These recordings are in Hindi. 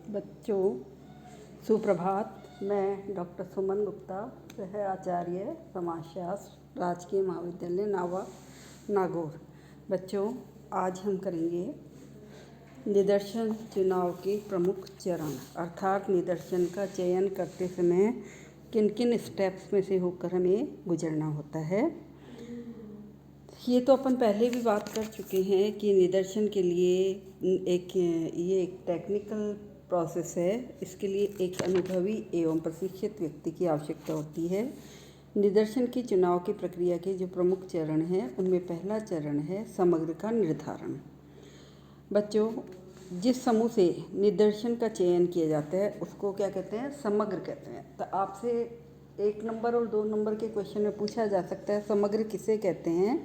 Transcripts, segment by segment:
बच्चों, सुप्रभात। मैं डॉक्टर सुमन गुप्ता, सह आचार्य समाजशास्त्र, राजकीय महाविद्यालय नावा, नागौर। बच्चों, आज हम करेंगे निदर्शन चुनाव के प्रमुख चरण, अर्थात निदर्शन का चयन करते समय किन किन स्टेप्स में से होकर हमें गुजरना होता है। ये तो अपन पहले भी बात कर चुके हैं कि निदर्शन के लिए ये एक टेक्निकल प्रोसेस है। इसके लिए एक अनुभवी एवं प्रशिक्षित व्यक्ति की आवश्यकता होती है। निदर्शन की चुनाव की प्रक्रिया के जो प्रमुख चरण हैं उनमें पहला चरण है समग्र का निर्धारण। बच्चों, जिस समूह से निदर्शन का चयन किया जाता है उसको क्या कहते हैं? समग्र कहते हैं। तो आपसे 1 नंबर और 2 नंबर के क्वेश्चन में पूछा जा सकता है समग्र किसे कहते हैं।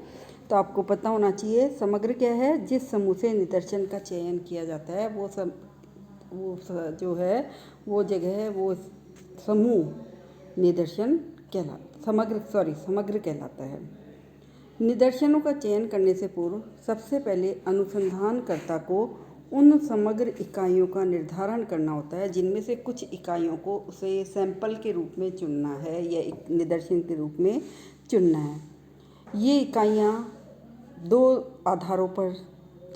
तो आपको पता होना चाहिए समग्र क्या है। जिस समूह से निदर्शन का चयन किया जाता है जो है वो जगह है, वो समूह निदर्शन समग्र कहलाता है। निदर्शनों का चयन करने से पूर्व सबसे पहले अनुसंधानकर्ता को उन समग्र इकाइयों का निर्धारण करना होता है जिनमें से कुछ इकाइयों को उसे सैंपल के रूप में चुनना है या एक निदर्शन के रूप में चुनना है। ये इकाइयाँ 2 आधारों पर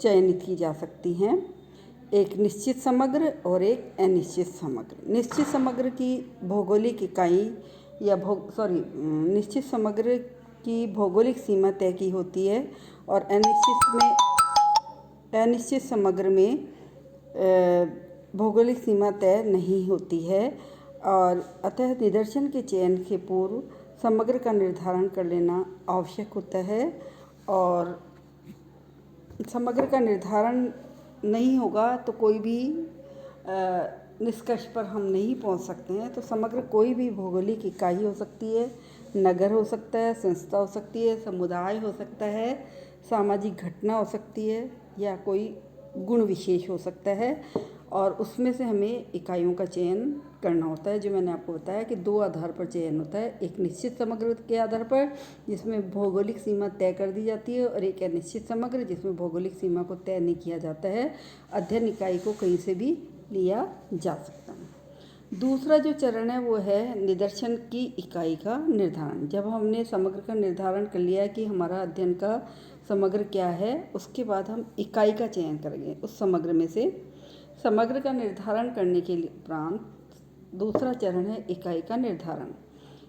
चयनित की जा सकती हैं, एक निश्चित समग्र और एक अनिश्चित समग्र। निश्चित समग्र की भौगोलिक इकाई या निश्चित समग्र की भौगोलिक सीमा तय की होती है और अनिश्चित समग्र में भौगोलिक सीमा तय नहीं होती है। और अतः निदर्शन के चयन के पूर्व समग्र का निर्धारण कर लेना आवश्यक होता है। और समग्र का निर्धारण नहीं होगा तो कोई भी निष्कर्ष पर हम नहीं पहुंच सकते हैं। तो समग्र कोई भी भौगोलिक इकाई हो सकती है, नगर हो सकता है, संस्था हो सकती है, समुदाय हो सकता है, सामाजिक घटना हो सकती है या कोई गुण विशेष हो सकता है। और उसमें से हमें इकाइयों का चयन करना होता है, जो मैंने आपको बताया कि 2 आधार पर चयन होता है। एक निश्चित समग्र के आधार पर जिसमें भौगोलिक सीमा तय कर दी जाती है और एक अनिश्चित समग्र जिसमें भौगोलिक सीमा को तय नहीं किया जाता है। अध्ययन इकाई को कहीं से भी लिया जा सकता है। दूसरा जो चरण है वो है निदर्शन की इकाई का निर्धारण। जब हमने समग्र का निर्धारण कर लिया कि हमारा अध्ययन का समग्र क्या है, उसके बाद हम इकाई का चयन करेंगे उस समग्र में से। समग्र का निर्धारण करने के उपरांत दूसरा चरण है इकाई का निर्धारण।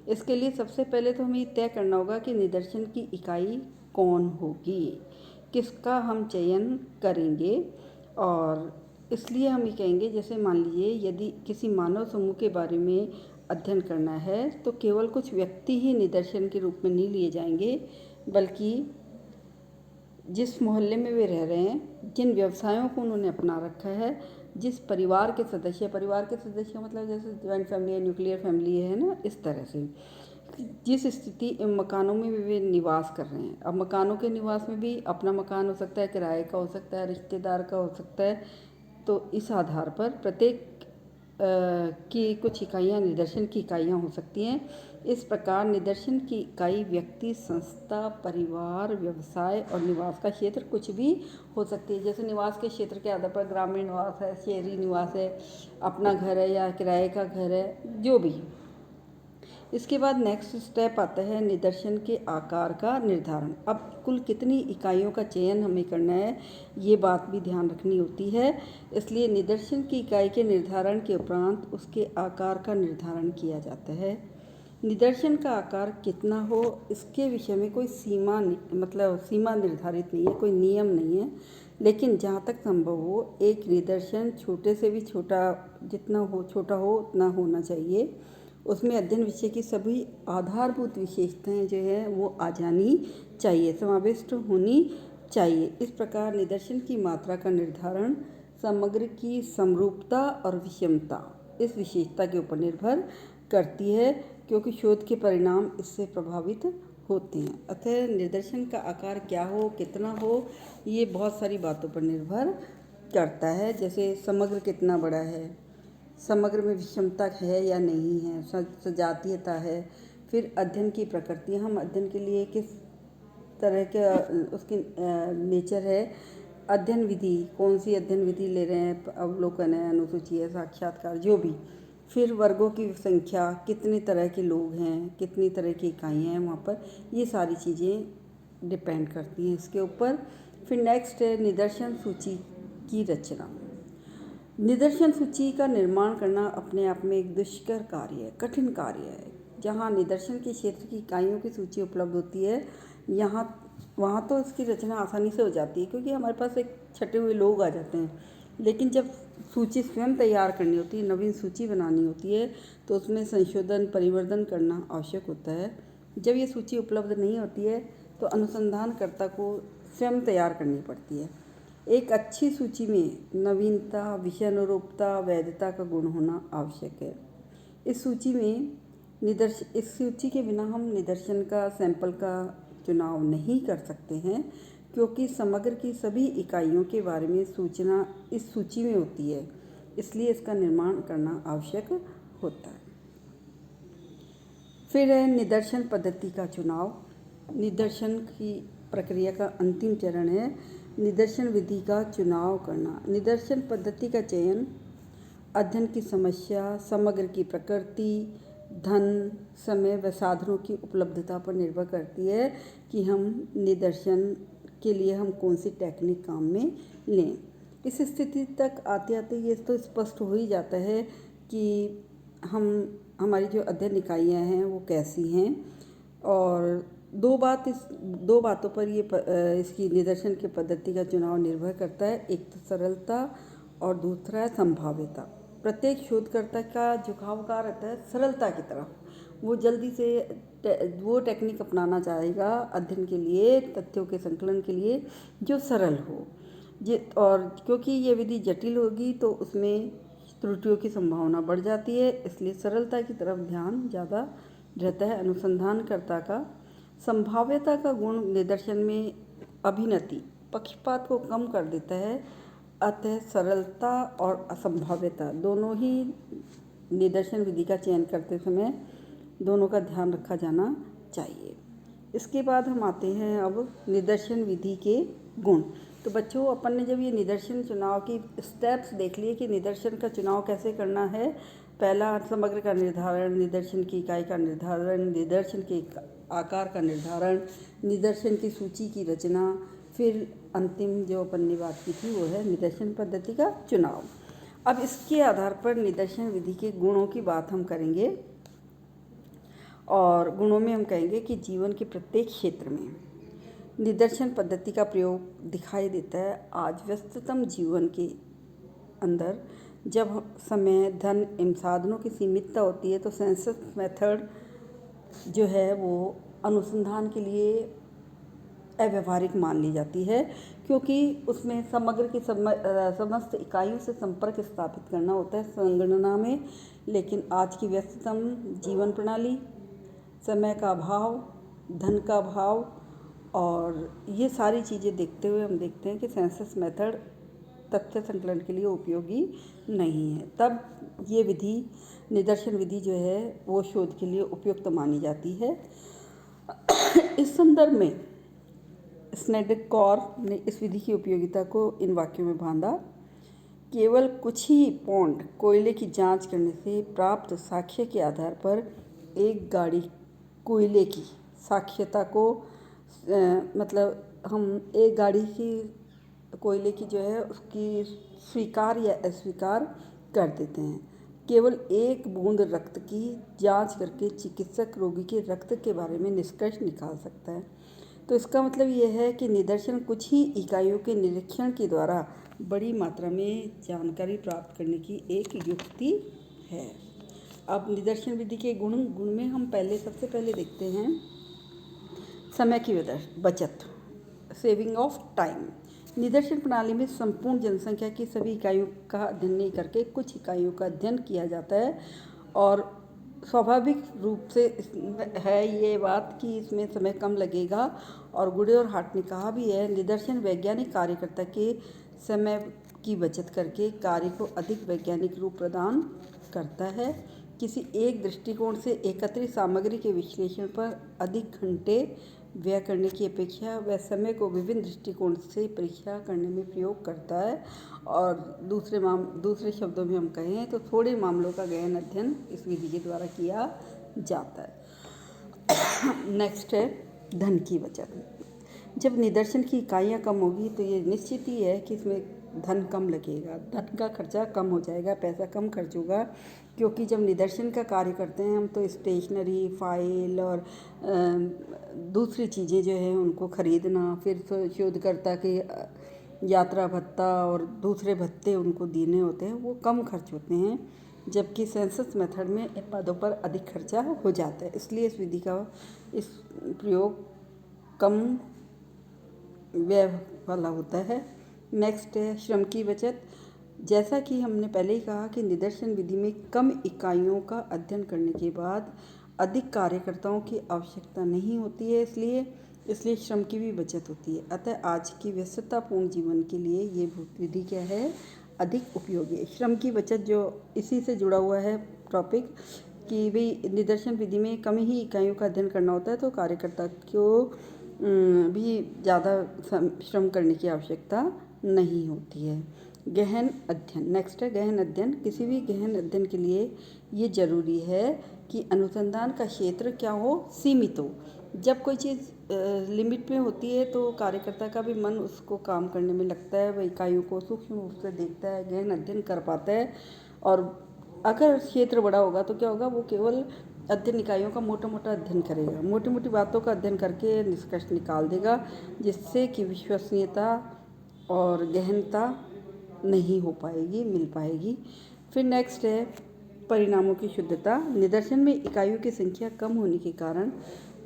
इसके लिए सबसे पहले तो हमें तय करना होगा कि निदर्शन की इकाई कौन होगी, किसका हम चयन करेंगे। और इसलिए हम ये कहेंगे, जैसे मान लीजिए यदि किसी मानव समूह के बारे में अध्ययन करना है तो केवल कुछ व्यक्ति ही निदर्शन के रूप में नहीं लिए जाएंगे, बल्कि जिस मोहल्ले में वे रह रहे हैं, जिन व्यवसायों को उन्होंने अपना रखा है, जिस परिवार के सदस्य मतलब जैसे जॉइंट फैमिली है, न्यूक्लियर फैमिली है ना, इस तरह से जिस स्थिति मकानों में वे निवास कर रहे हैं। अब मकानों के निवास में भी अपना मकान हो सकता है, किराए का हो सकता है, रिश्तेदार का हो सकता है। तो इस आधार पर प्रत्येक की कुछ इकाइयाँ निदर्शन की इकाइयाँ हो सकती हैं। इस प्रकार निदर्शन की इकाई व्यक्ति, संस्था, परिवार, व्यवसाय और निवास का क्षेत्र कुछ भी हो सकती है। जैसे निवास के क्षेत्र के आधार पर ग्रामीण निवास है, शहरी निवास है, अपना घर है या किराए का घर है, जो भी। इसके बाद नेक्स्ट स्टेप आता है निदर्शन के आकार का निर्धारण। अब कुल कितनी इकाइयों का चयन हमें करना है, ये बात भी ध्यान रखनी होती है। इसलिए निदर्शन की इकाई के निर्धारण के उपरांत उसके आकार का निर्धारण किया जाता है। निदर्शन का आकार कितना हो, इसके विषय में कोई सीमा निर्धारित नहीं है, कोई नियम नहीं है। लेकिन जहाँ तक संभव हो एक निदर्शन छोटे से भी छोटा हो उतना होना चाहिए। उसमें अध्ययन विषय की सभी आधारभूत विशेषताएं जो है वो आ जानी चाहिए, समाविष्ट होनी चाहिए। इस प्रकार निदर्शन की मात्रा का निर्धारण समग्र की समरूपता और विषमता इस विशेषता के ऊपर निर्भर करती है, क्योंकि शोध के परिणाम इससे प्रभावित होते हैं। अतः निदर्शन का आकार क्या हो, कितना हो, ये बहुत सारी बातों पर निर्भर करता है। जैसे समग्र कितना बड़ा है, समग्र में विषमता है या नहीं है, सजातीयता है। फिर अध्ययन की प्रकृति, हम अध्ययन के लिए किस तरह के उसकी नेचर है, अध्ययन विधि, कौन सी अध्ययन विधि ले रहे हैं, अवलोकन है, अनुसूची है, साक्षात्कार, जो भी। फिर वर्गों की संख्या, कितने तरह के लोग हैं, कितनी तरह की इकाइयाँ हैं वहाँ पर, ये सारी चीज़ें डिपेंड करती हैं इसके ऊपर। फिर नेक्स्ट है निदर्शन सूची की रचना। निदर्शन सूची का निर्माण करना अपने आप में एक दुष्कर कार्य है, कठिन कार्य है। जहाँ निदर्शन के क्षेत्र की इकाइयों की सूची उपलब्ध होती है, वहाँ तो इसकी रचना आसानी से हो जाती है, क्योंकि हमारे पास एक छटे हुए लोग आ जाते हैं। लेकिन जब सूची स्वयं तैयार करनी होती है, नवीन सूची बनानी होती है, तो उसमें संशोधन, परिवर्तन करना आवश्यक होता है। जब ये सूची उपलब्ध नहीं होती है तो अनुसंधानकर्ता को स्वयं तैयार करनी पड़ती है। एक अच्छी सूची में नवीनता, विषय अनुरूपता, वैधता का गुण होना आवश्यक है। इस सूची के बिना हम निदर्शन का, सैंपल का चुनाव नहीं कर सकते हैं, क्योंकि समग्र की सभी इकाइयों के बारे में सूचना इस सूची में होती है, इसलिए इसका निर्माण करना आवश्यक होता है। फिर है निदर्शन पद्धति का चुनाव। निदर्शन की प्रक्रिया का अंतिम चरण है निदर्शन विधि का चुनाव करना। निदर्शन पद्धति का चयन अध्ययन की समस्या, समग्र की प्रकृति, धन, समय व साधनों की उपलब्धता पर निर्भर करती है कि हम निदर्शन के लिए हम कौन सी टेक्निक काम में लें। इस स्थिति तक आते आते ये तो स्पष्ट हो ही जाता है कि हमारी जो अध्ययन इकाइयाँ हैं वो कैसी हैं। और दो बातों पर इसकी निदर्शन की पद्धति का चुनाव निर्भर करता है। एक तो सरलता और दूसरा है संभाव्यता। प्रत्येक शोधकर्ता का झुकाव का रहता है सरलता की तरफ। वो जल्दी से वो टेक्निक अपनाना चाहेगा अध्ययन के लिए, तथ्यों के संकलन के लिए, जो सरल हो। और क्योंकि ये विधि जटिल होगी तो उसमें त्रुटियों की संभावना बढ़ जाती है, इसलिए सरलता की तरफ ध्यान ज़्यादा रहता है अनुसंधानकर्ता का। संभाव्यता का गुण निदर्शन में अभिनति, पक्षपात को कम कर देता है। अतः सरलता और असंभाव्यता दोनों ही निदर्शन विधि का चयन करते समय दोनों का ध्यान रखा जाना चाहिए। इसके बाद हम आते हैं अब निदर्शन विधि के गुण। तो बच्चों, अपन ने जब ये निदर्शन चुनाव की स्टेप्स देख लिए कि निदर्शन का चुनाव कैसे करना है। पहला, समग्र का निर्धारण, निदर्शन की इकाई का निर्धारण, निदर्शन के आकार का निर्धारण, निदर्शन की सूची की रचना, फिर अंतिम जो अपन ने बात की थी वो है निदर्शन पद्धति का चुनाव। अब इसके आधार पर निदर्शन विधि के गुणों की बात हम करेंगे, और गुणों में हम कहेंगे कि जीवन के प्रत्येक क्षेत्र में निदर्शन पद्धति का प्रयोग दिखाई देता है। आज व्यस्ततम जीवन के अंदर जब समय, धन एवं साधनों की सीमितता होती है तो सेंसस मेथड जो है वो अनुसंधान के लिए अव्यावहारिक मान ली जाती है, क्योंकि उसमें समग्र की समस्त इकाइयों से संपर्क स्थापित करना होता है संगणना में। लेकिन आज की व्यस्ततम जीवन प्रणाली, समय का अभाव, धन का अभाव और ये सारी चीज़ें देखते हुए हम देखते हैं कि सेंसस मेथड तथ्य संकलन के लिए उपयोगी नहीं है। तब ये विधि, निदर्शन विधि जो है वो शोध के लिए उपयुक्त मानी जाती है। इस संदर्भ में स्नेडर ने इस विधि की उपयोगिता को इन वाक्यों में बांधा। केवल कुछ ही पौंड कोयले की जांच करने से प्राप्त साक्ष्य के आधार पर एक गाड़ी कोयले की साक्ष्यता को मतलब हम एक गाड़ी की कोयले की जो है उसकी स्वीकार या अस्वीकार कर देते हैं। केवल एक बूंद रक्त की जांच करके चिकित्सक रोगी के रक्त के बारे में निष्कर्ष निकाल सकता है। तो इसका मतलब ये है कि निदर्शन कुछ ही इकाइयों के निरीक्षण के द्वारा बड़ी मात्रा में जानकारी प्राप्त करने की एक युक्ति है। अब निदर्शन विधि के गुण में हम सबसे पहले देखते हैं समय की बचत, सेविंग ऑफ टाइम। निदर्शन प्रणाली में संपूर्ण जनसंख्या की सभी इकाइयों का अध्ययन नहीं करके कुछ इकाइयों का अध्ययन किया जाता है, और स्वाभाविक रूप से है ये बात कि इसमें समय कम लगेगा। और गुडे और हार्ट ने कहा भी है, निदर्शन वैज्ञानिक कार्यकर्ता के समय की बचत करके कार्य को अधिक वैज्ञानिक रूप प्रदान करता है। किसी एक दृष्टिकोण से एकत्रित सामग्री के विश्लेषण पर अधिक घंटे व्यय करने की अपेक्षा वह समय को विभिन्न दृष्टिकोण से परीक्षा करने में प्रयोग करता है। और दूसरे शब्दों में हम कहें तो थोड़े मामलों का गहन अध्ययन इस विधि के द्वारा किया जाता है। नेक्स्ट है धन की बचत। जब निदर्शन की इकाइयाँ कम होगी तो ये निश्चित ही है कि इसमें धन कम लगेगा, धन का खर्चा कम हो जाएगा, पैसा कम खर्च होगा। क्योंकि जब निदर्शन का कार्य करते हैं हम तो स्टेशनरी, फाइल और दूसरी चीज़ें जो है उनको खरीदना, फिर शोधकर्ता के यात्रा भत्ता और दूसरे भत्ते उनको देने होते हैं, वो कम खर्च होते हैं। जबकि सेंसस मेथड में इन पदों पर अधिक खर्चा हो जाता है, इसलिए इस विधि का इस प्रयोग कम व्यय वाला होता है। नेक्स्ट है श्रम की बचत। जैसा कि हमने पहले ही कहा कि निदर्शन विधि में कम इकाइयों का अध्ययन करने के बाद अधिक कार्यकर्ताओं की आवश्यकता नहीं होती है, इसलिए श्रम की भी बचत होती है। अतः आज की व्यस्ततापूर्ण जीवन के लिए ये विधि क्या है, अधिक उपयोगी है। श्रम की बचत जो इसी से जुड़ा हुआ है टॉपिक कि भाई निदर्शन विधि में कम ही इकाइयों का अध्ययन करना होता है तो कार्यकर्ता को भी ज़्यादा श्रम करने की आवश्यकता नहीं होती है। गहन अध्ययन। नेक्स्ट है गहन अध्ययन। किसी भी गहन अध्ययन के लिए ये ज़रूरी है कि अनुसंधान का क्षेत्र क्या हो, सीमित हो। जब कोई चीज़ लिमिट में होती है तो कार्यकर्ता का भी मन उसको काम करने में लगता है, वह इकाइयों को सूक्ष्म रूप से देखता है, गहन अध्ययन कर पाता है। और अगर क्षेत्र बड़ा होगा तो क्या होगा, वो केवल अध्ययन इकाइयों का मोटा मोटा अध्ययन करेगा, मोटी मोटी बातों का अध्ययन करके निष्कर्ष निकाल देगा, जिससे कि विश्वसनीयता और गहनता नहीं हो पाएगी, मिल पाएगी। फिर नेक्स्ट है परिणामों की शुद्धता। निदर्शन में इकाइयों की संख्या कम होने के कारण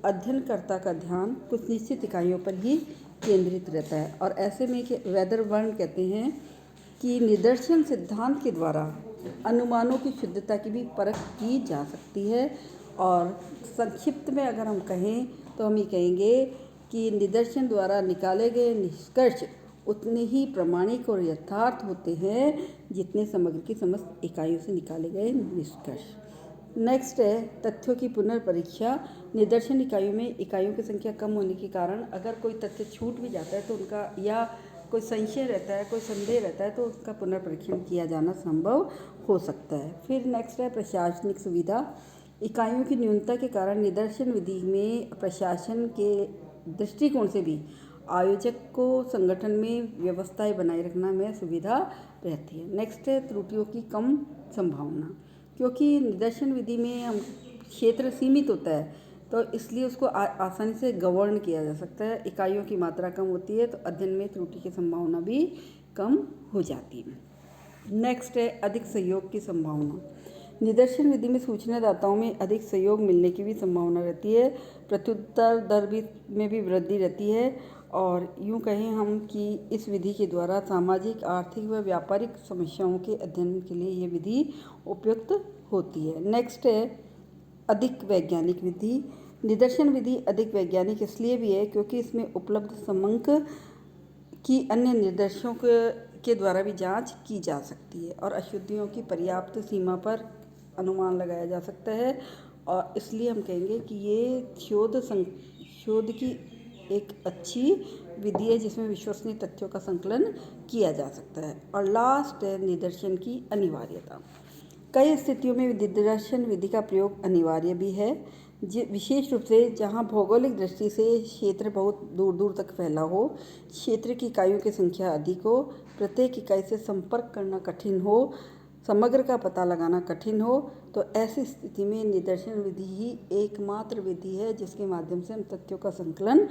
अध्ययनकर्ता का ध्यान कुछ निश्चित इकाइयों पर ही केंद्रित रहता है। और ऐसे में वेदरबर्न कहते हैं कि निदर्शन सिद्धांत के द्वारा अनुमानों की शुद्धता की भी परख की जा सकती है। और संक्षिप्त में अगर हम कहें तो हम ये कहेंगे कि निदर्शन द्वारा निकाले गए निष्कर्ष उतने ही प्रामाणिक और यथार्थ होते हैं जितने समग्र की समस्त इकाइयों से निकाले गए निष्कर्ष। नेक्स्ट है तथ्यों की पुनर्परीक्षा। निदर्शन इकाइयों में इकाइयों की संख्या कम होने के कारण अगर कोई तथ्य छूट भी जाता है तो उनका, या कोई संशय रहता है, कोई संदेह रहता है, तो उसका पुनर्परीक्षण किया जाना संभव हो सकता है। फिर नेक्स्ट है प्रशासनिक सुविधा। इकाइयों की न्यूनता के कारण निदर्शन विधि में प्रशासन के दृष्टिकोण से भी आयोजक को संगठन में व्यवस्थाएं बनाए रखना में सुविधा रहती है। नेक्स्ट है त्रुटियों की कम संभावना। क्योंकि निदर्शन विधि में हम क्षेत्र सीमित होता है तो इसलिए उसको आसानी से गवर्न किया जा सकता है। इकाइयों की मात्रा कम होती है तो अध्ययन में त्रुटि की संभावना भी कम हो जाती है। नेक्स्ट है अधिक सहयोग की संभावना। निदर्शन विधि में सूचनादाताओं में अधिक सहयोग मिलने की भी संभावना रहती है, प्रत्युत्तर दर में भी वृद्धि रहती है। और यूँ कहें हम कि इस विधि के द्वारा सामाजिक, आर्थिक व व्यापारिक समस्याओं के अध्ययन के लिए ये विधि उपयुक्त होती है। नेक्स्ट है अधिक वैज्ञानिक विधि। निदर्शन विधि अधिक वैज्ञानिक इसलिए भी है क्योंकि इसमें उपलब्ध समंक की अन्य निदर्शों के द्वारा भी जांच की जा सकती है और अशुद्धियों की पर्याप्त सीमा पर अनुमान लगाया जा सकता है। और इसलिए हम कहेंगे कि ये शोध की एक अच्छी विधि है जिसमें विश्वसनीय तथ्यों का संकलन किया जा सकता है। और लास्ट है निदर्शन की अनिवार्यता। कई स्थितियों में निदर्शन विधि का प्रयोग अनिवार्य भी है, विशेष रूप से जहां भौगोलिक दृष्टि से क्षेत्र बहुत दूर दूर तक फैला हो, क्षेत्र की इकाइयों की संख्या अधिक हो, प्रत्येक इकाई से संपर्क करना कठिन हो, समग्र का पता लगाना कठिन हो, तो ऐसी स्थिति में निदर्शन विधि ही एकमात्र विधि है जिसके माध्यम से हम तथ्यों का संकलन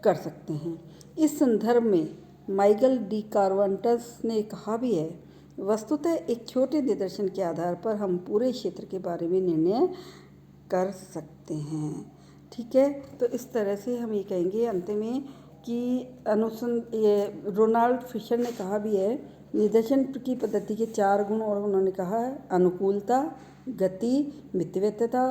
कर सकते हैं। इस संदर्भ में माइकल डी कार्वेंटस ने कहा भी है, वस्तुतः एक छोटे निदर्शन के आधार पर हम पूरे क्षेत्र के बारे में निर्णय कर सकते हैं। ठीक है, तो इस तरह से हम ये कहेंगे अंत में कि ये रोनाल्ड फिशर ने कहा भी है, निदर्शन की पद्धति के 4 गुण और उन्होंने कहा है अनुकूलता, गति, मितव्ययिता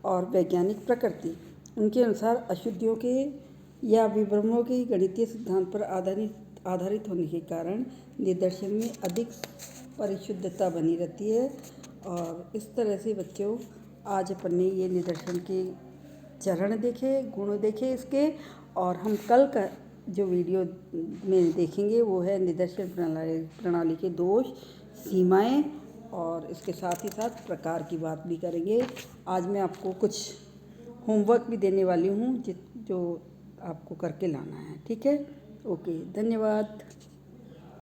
और वैज्ञानिक प्रकृति। उनके अनुसार अशुद्धियों के या विभ्रमों के गणितीय सिद्धांत पर आधारित होने के कारण निदर्शन में अधिक परिशुद्धता बनी रहती है। और इस तरह से बच्चों आज अपन ने ये निदर्शन के चरण देखे, गुण देखे इसके, और हम कल का जो वीडियो में देखेंगे वो है निदर्शन प्रणाली के दोष, सीमाएं, और इसके साथ ही साथ प्रकार की बात भी करेंगे। आज मैं आपको कुछ होमवर्क भी देने वाली हूँ जो आपको करके लाना है। ठीक है, ओके, धन्यवाद।